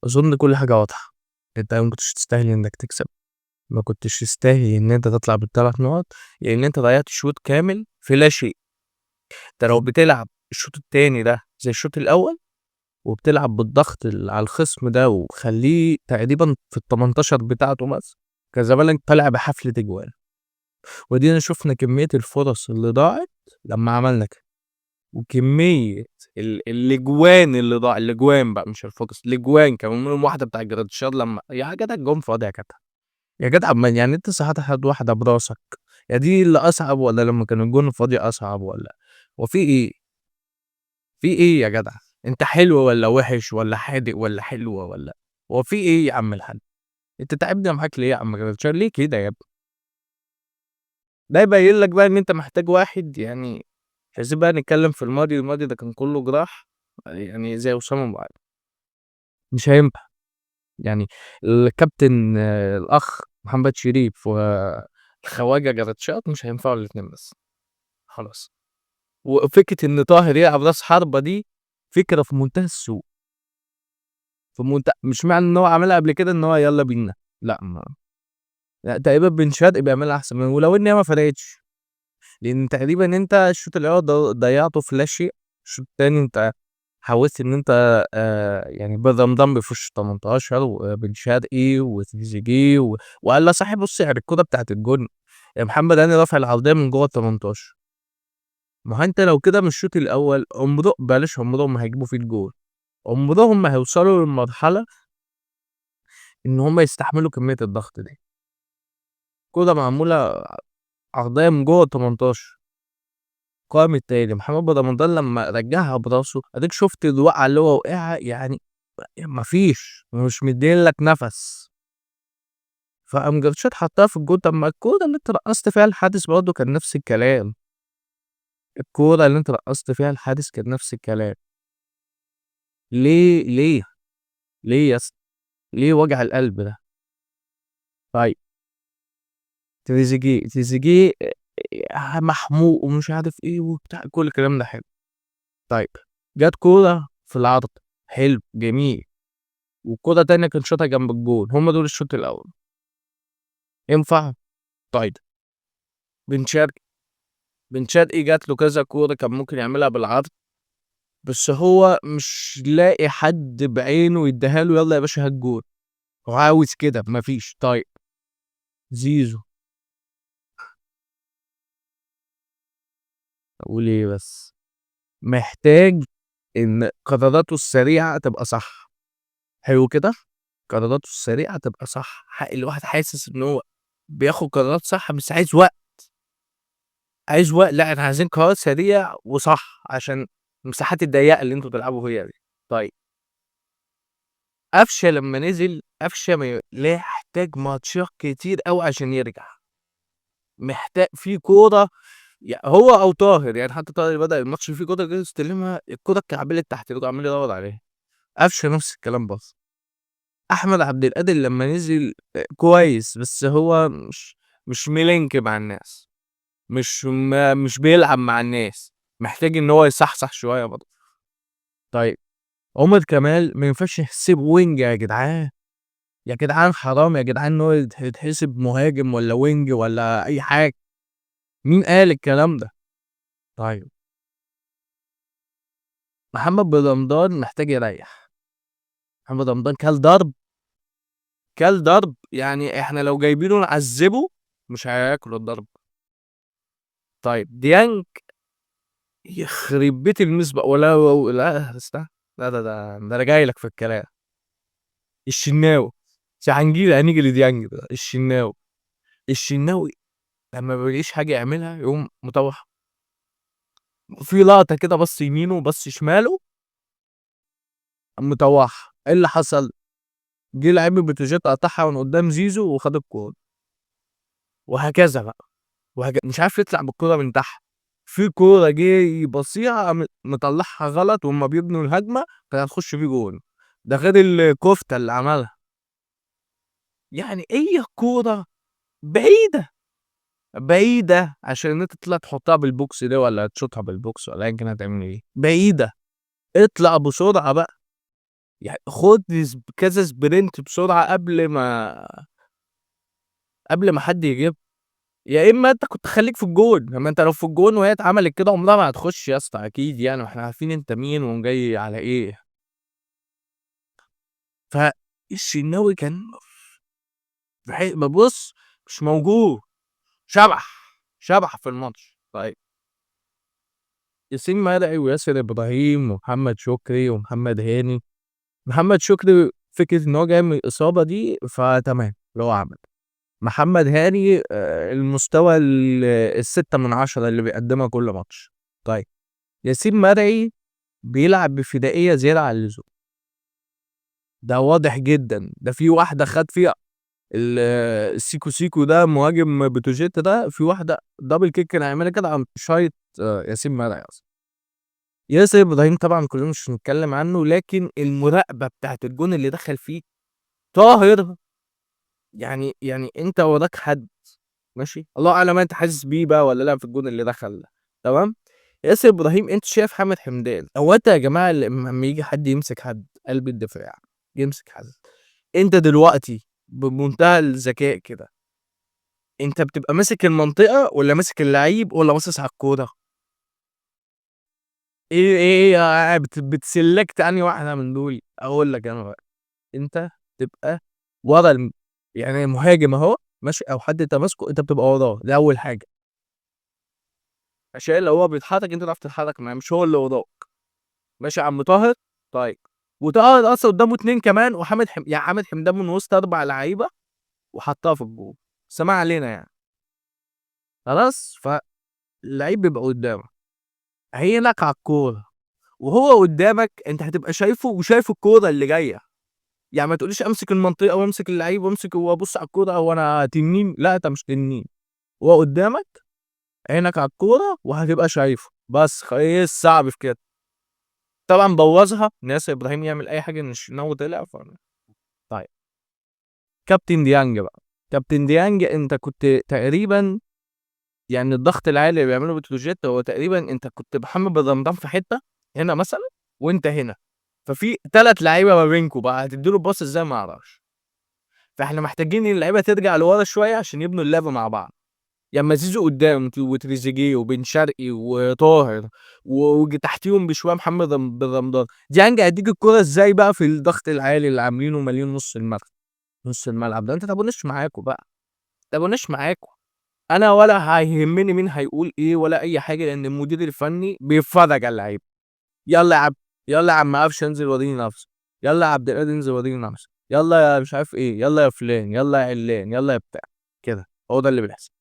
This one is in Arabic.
أظن كل حاجة واضحة. أنت ما كنتش تستاهل إنك تكسب، ما كنتش تستاهل إن أنت تطلع بال3 نقط، لإن أنت ضيّعت شوط كامل في لا شيء. أنت لو بتلعب الشوط التاني ده زي الشوط الأول، وبتلعب بالضغط على الخصم ده وخلّيه تقريبًا في ال18 بتاعته مثلًا، كان زمانك طالع بحفلة أجوان. وأدينا شُفنا كمية الفُرَص اللي ضاعت لمّا عملنا كده، وكمية الأجوان اللي الأجوان بقى مش الفُرَص، الأجوان كمان منهم واحدة بتاع جراديشار لمّا يا جدع الجون فاضي يا جدع، يا جدع ما يعني أنت صحيح واحدة براسك، هي دي اللي أصعب والّا لمّا كان الجون فاضي أصعب والّا هو في إيه؟ في إيه يا جدع؟ أنت حلو والّا وِحِش والّا حادق والّا حلو والّا هو في إيه يا عم الحاج؟ أنت تاعبني معاك ليه يا عم جراديشار ليه كده يا ابني؟ ده يبين لك بقى إن أنت محتاج واحد يعني مش عايزين بقى نتكلم في الماضي، الماضي ده كان كلّه جراح يعني زي وسام أبو علي، مش هينفع. يعني الكابتن الأخ محمد شريف والخواجة جراديشار مش هينفعوا الاتنين بس، خلاص. وفكرة إن طاهر يلعب راس حربة دي فكرة في منتهى السوء، مش معنى إن هو عملها قبل كده إن هو يالّا بينا، لأ لأ تقريبًا بن شرقي بيعملها أحسن منه، ولو إن هي ما فرقتش، لإن تقريبًا أنت الشوط الأول ضيّعته في لا شيء، الشوط التاني أنت حاولت إن أنت يعني بالرمضان بيخش 18 وبن شرقي وتريزيجيه وقال صحيح بُص يعني الكورة بتاعة الجون محمد هاني رافع العرضية من جوّه ال18. ما هو أنت لو كده من الشوط الأول بلاش عمرهم ما هيجيبوا فيك جول، عمرهم ما هيوصلوا للمرحلة إن هم يستحملوا كمية الضغط دي. كورة معمولة عرضية من جوّه ال18 القائم التاني محمد بن رمضان لمّا رجّعها براسه أديك شُفت الوقعة اللي هو وقعها يعني ما فيش مش مدّيين لك نَفَس، فقام جرشات حطّها في الجون. طب ما الكورة اللي أنت رقّصت فيها الحارس برضه كان نفس الكلام، الكورة اللي أنت رقّصت فيها الحارس كان نفس الكلام. ليه، ليه يا اسطى، ليه وجع القلب ده؟ طيب تريزيجيه محموق ومش عارف إيه وبتاع كل الكلام ده حلو. طيب جات كورة في العارضة، حلو جميل، وكورة تانية كان شاطها جنب الجون، هم دول الشوط الأول، ينفع؟ طيب بن شرقي، بن شرقي جات له كذا كورة كان ممكن يعملها بالعرض، بس هو مش لاقي حد بعينه يدّيها له يالّا يا باشا هات جون، هو عاوز كده ما فيش. طيب زيزو، أقول إيه بس، محتاج إن قراراته السريعة تبقى صح، حلو كده؟ قراراته السريعة تبقى صح، الواحد حاسس إن هو بياخد قرارات صح بس عايز وقت، عايز وقت لأ إحنا عايزين قرار سريع وصح عشان المساحات الضيّقة اللي أنتم بتلعبوا فيها دي. طيب قفشة لمّا نزل، قفشة لا يحتاج ماتشات كتير أوي عشان يرجع، في كورة هو أو طاهر، يعني حتى طاهر بدأ الماتش في كورة جه يستلمها الكورة اتكعبلت تحت رجله عمّال يدوّر عليها، قفشة نفس الكلام برضه. أحمد عبد القادر لمّا نزل كويس، بس هو مش مِلِنك مع الناس، مش بيلعب مع الناس، محتاج إن هو يصحصح شوية برضه. طيب عمر كمال ما ينفعش يتحسب وينج يا جدعان، يا جدعان حرام يا جدعان إن هو يتحسب مهاجم والّا وينج والّا أي حاجة، مين قال الكلام ده؟ طيب محمد بن رمضان محتاج يريّح، محمد رمضان كَل ضرب، كَل ضرب، يعني إحنا لو جايبينه نعذّبه مش هياكل الضرب. طيب ديانج يخرب بيت المسبق لا استنى، لا ده أنا جاي لك في الكلام، الشناوي، هنيجي لديانج دلوقتي، الشناوي لمّا ما بيلاقيش حاجة يعملها يقوم مطوّح في لقطة كده بَص يمينه وبَص شماله قام مطوّعها، إيه اللي حصل؟ جه لعيب من بتروجيت قطعها من قدّام زيزو وخد الكورة، وهكذا بقى، مش عارف يطلع بالكورة من تحت، في كورة جه يباصيها قام مطلّعها غلط وهُم بيبنوا الهجمة كانت هتخش فيه جون، ده غير الكفتة اللي عملها، يعني هي الكورة بعيدة، بعيدة عشان إن أنت تطلع تحطها بالبوكس دي والّا تشوطها بالبوكس والّا أيًا كان هتعمل إيه، بعيدة، اطلع بسرعة بقى، يعني خُد كذا sprint بسرعة قبل ما حد يجيبها، يا إما أنت كنت خلّيك في الجون، ما أنت لو في الجون وهي اتعملت كده عمرها ما هتخش يا اسطى أكيد يعني، ما إحنا عارفين أنت مين وجاي على إيه. فالشناوي كان بُص مش موجود، شبح، شبح في الماتش. طيب ياسين مرعي وياسر إبراهيم ومحمد شكري ومحمد هاني. محمد شكري فكرة إن هو جاي من الإصابة دي فتمام، اللي هو عمل. محمد هاني المستوى ال6/10 اللي بيقدّمها كل ماتش. طيب ياسين مرعي بيلعب بفدائية زيادة عن اللزوم، ده واضح جدًا، ده في واحدة خَد فيها السيكو سيكو ده مهاجم بتروجيت ده، في واحدة double kick كان هيعملها كده قام شايط ياسين مرعي أصلًا. ياسر إبراهيم طبعًا كلنا مش هنتكلم عنه، لكن المراقبة بتاعة الجون اللي دخل فيه طاهر. يعني أنت وراك حد ماشي، الله أعلم أنت حاسس بيه بقى والّا لأ في الجون اللي دخل ده، تمام. ياسر إبراهيم أنت شايف حامد حمدان، هو أنت يا جماعة أمّا ييجي حد يمسك حد قلب الدفاع، يمسك حد، أنت دلوقتي بمنتهى الذكاء كده، أنت بتبقى ماسك المنطقة والّا ماسك اللعيب والّا باصص على الكورة؟ إيه بتselect أنهي واحدة من دول؟ أقول لك أنا بقى، أنت تبقى ورا يعني مهاجم أهو ماشي أو حد أنت ماسكه أنت بتبقى وراه، دي أول حاجة، عشان لو هو بيتحرك أنت تعرف تتحرك معاه مش هو اللي وراك، ماشي يا عم طاهر؟ طيب وطاهر أصلًا قدامه 2 كمان يعني حامد حمدان من وسط 4 لعيبة وحطها في الجون، بس ما علينا يعني، خلاص؟ فاللعيب بيبقى قدامك، عينك على الكورة وهو قدامك أنت هتبقى شايفه وشايف الكورة اللي جاية. يعني ما تقوليش أمسك المنطقة وأمسك اللعيب وأبُص على الكورة هو أنا تنين، لأ أنت مش تنين، هو قدّامك عينك على الكورة وهتبقى شايفه، بس إيه الصعب في كده؟ طبعًا بوّظها ناصر إبراهيم يعمل أي حاجة إن الشناوي طلع طيب كابتن ديانج بقى، كابتن ديانج أنت كنت تقريبًا يعني الضغط العالي اللي بيعمله بتروجيت هو تقريبًا أنت كنت محمد بن رمضان في حتة هنا مثلًا وأنت هنا، ففي 3 لعيبة ما بينكم بقى هتدّي له الباص إزاي ما أعرفش. فإحنا محتاجين إن اللعيبة ترجع لورا شوية عشان يبنوا اللعب مع بعض، يا أمّا زيزو قدّام وتريزيجيه وبن شرقي وطاهر تحتيهم بشوية محمد بن رمضان، ديانج هيدّيك الكورة إزاي بقى في الضغط العالي اللي عاملينه مالين نُص الملعب ده، أنتم تابوناش معاكم بقى، تابوناش معاكم، أنا ولا هيهمني مين هيقول إيه ولا أي حاجة لإن المدير الفني بيتفرج على اللعيبة، يالّا يا يالّا يا عم قفشة انزل وريني نفسك، يالّا يا عبد القادر انزل وريني نفسك، يالّا يا مش عارف إيه، يالّا يا فلان، يالّا يا عِلّان، يالّا يا بتاع، كده، هو ده اللي بيحصل.